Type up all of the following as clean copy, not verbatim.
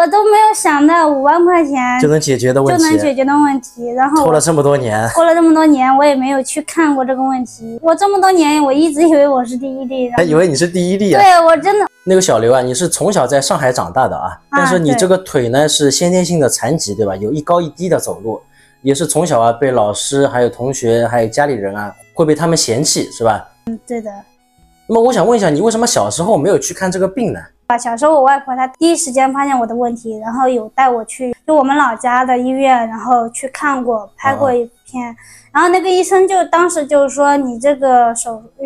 我都没有想到5万块钱就能解决的问题，然后拖了这么多年，我也没有去看过这个问题。我这么多年，我一直以为我是第一例，还以为你是第一例啊。对，我真的。那个小刘啊，你是从小在上海长大的啊，但是你这个腿呢是先天性的残疾，对吧？有一高一低的走路，也是从小啊被老师、还有同学、还有家里人啊会被他们嫌弃，是吧？对的。那么我想问一下，你为什么小时候没有去看这个病呢？小时候我外婆她第一时间发现我的问题，然后有带我去就我们老家的医院，然后去看过，拍过一片，然后那个医生就当时就是说你这个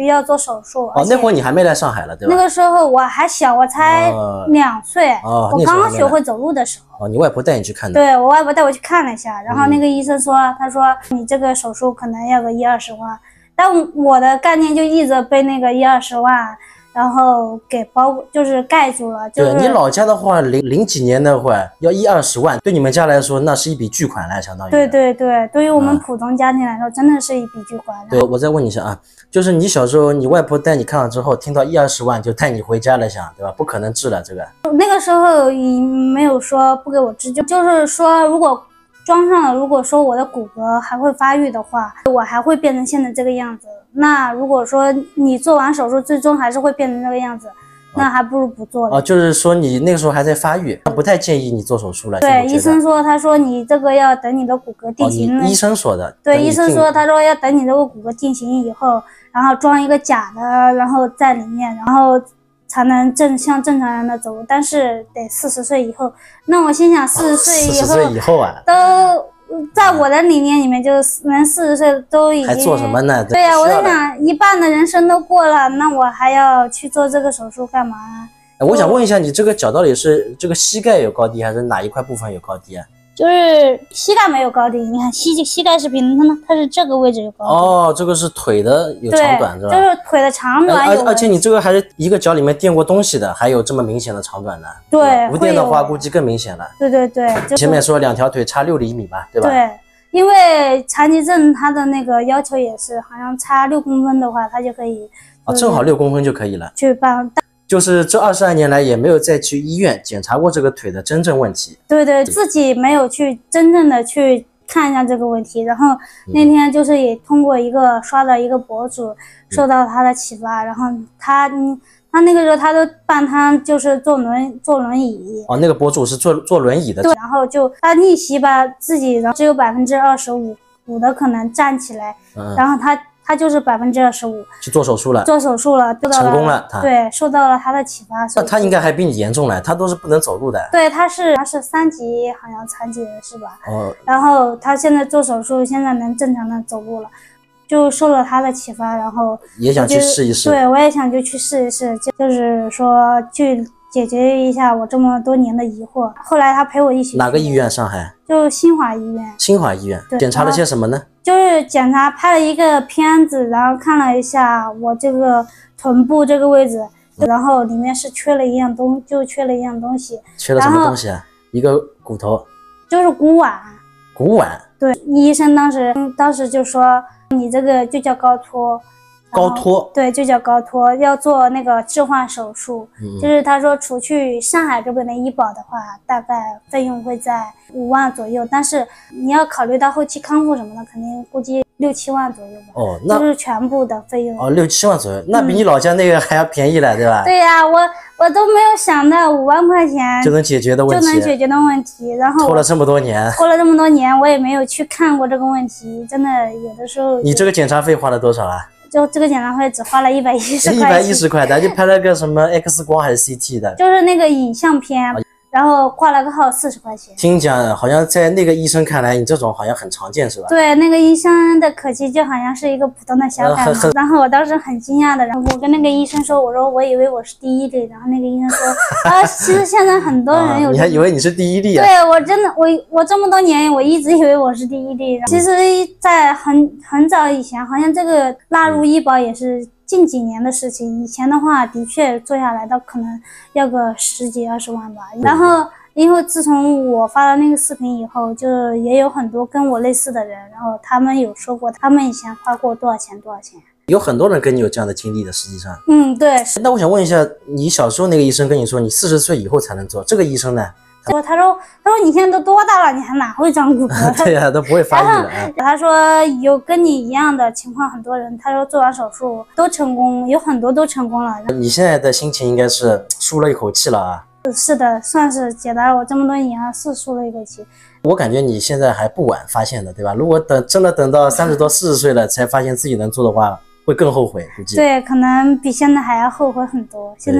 要做手术。那会儿你还没来上海了，对吧？那个时候我还小，我才2岁，我刚刚学会走路的时候。你外婆带你去看的？对，我外婆带我去看了一下，然后那个医生说，他说你这个手术可能要个10-20万，但我的概念就一直被那个10-20万。然后给就是盖住了。对，你老家的话，零几年的话要10-20万，对你们家来说那是一笔巨款来，相当于。对，对于我们普通家庭来说，真的是一笔巨款。对，我再问你一下啊，就是你小时候你外婆带你看了之后，听到10-20万就带你回家了，想对吧？不可能治了这个。那个时候也没有说不给我治，就是说如果装上了，如果说我的骨骼还会发育的话，我还会变成现在这个样子。那如果说你做完手术最终还是会变成这个样子，那还不如不做了。就是说你那个时候还在发育，不太建议你做手术了。对，医生说，他说你这个要等你的骨骼定型了。医生说的。对，医生说，他说要等你这个骨骼定型以后，然后装一个假的，然后在里面，然后才能像正常人的走路，但是得40岁以后。那我心想，40岁以后啊，都在我的理念里面，就是能40岁都已经还做什么呢？对呀，我在想一半的人生都过了，那我还要去做这个手术干嘛啊？我想问一下，你这个脚到底是这个膝盖有高低，还是哪一块部分有高低啊？就是膝盖没有高低，你看膝盖是平的，它是这个位置有高低。这个是腿的有长短是吧？就是腿的长短有。而且你这个还是一个脚里面垫过东西的，还有这么明显的长短的。对，不垫的话估计更明显了。对。前面说2条腿差6厘米吧，对吧？对，因为残疾证它的那个要求也是，好像差6公分的话，它就可以。正好6公分就可以了。去办。就是这22年来也没有再去医院检查过这个腿的真正问题。对，自己没有去真正的去看一下这个问题。然后那天就是也通过刷到一个博主，受到他的启发，然后他那个时候他都帮他就是坐轮椅。那个博主是坐轮椅的。对，然后就他逆袭把自己，然后只有25%的可能站起来，然后他就是25%去做手术了，成功了，对，受到了他的启发。那他应该还比你严重了，他都是不能走路的。对，他是3级好像残疾人是吧？然后他现在做手术，现在能正常的走路了，就受了他的启发，然后也想去试一试。对，我也想去试一试，就是说去解决一下我这么多年的疑惑。后来他陪我一起去。哪个医院？上海？就新华医院。新华医院。检查了些什么呢？就是检查拍了一个片子，然后看了一下我这个臀部这个位置，然后里面是缺了一样东西。缺了什么东西啊？一个骨头。就是骨碗。骨碗。对，医生当时就说你这个就叫高脱。高脱。对，就叫高脱，要做那个置换手术。就是他说除去上海这边的医保的话，大概费用会在5万左右，但是你要考虑到后期康复什么的，肯定估计6-7万左右吧。那就是全部的费用。6-7万左右，那比你老家那个还要便宜了，对吧？对呀，我都没有想到5万块钱就能解决的问题，然后拖了这么多年，我也没有去看过这个问题，真的有的时候。你这个检查费花了多少啊？就这个检查费只花了110块钱。110块，咱就拍了个什么 X 光还是 CT 的？就是那个影像片。然后挂了个号40块钱。听讲好像在那个医生看来，你这种好像很常见是吧？对，那个医生的口气就好像是一个普通的小感冒。然后我当时很惊讶的，然后我跟那个医生说，我说我以为我是第一例，然后那个医生说，其实现在很多人有。你还以为你是第一例啊？对，我真的我这么多年我一直以为我是第一例，其实在很早以前，好像这个纳入医保也是近几年的事情，以前的话的确做下来到可能要个10几20万吧。然后因为自从我发了那个视频以后，就也有很多跟我类似的人，然后他们有说过他们以前花过多少钱。有很多人跟你有这样的经历的，实际上。对。那我想问一下，你小时候那个医生跟你说你40岁以后才能做，这个医生呢？他说你现在都多大了，你还哪会长骨骼？对呀，都不会发育了啊。他说有跟你一样的情况，很多人他说做完手术都成功，有很多都成功了。你现在的心情应该是舒了一口气了啊。是的，算是解答了我这么多年，是舒了一口气。我感觉你现在还不晚发现的，对吧？如果真的等到30多40岁了才发现自己能做的话，会更后悔，估计。对，可能比现在还要后悔很多。现在。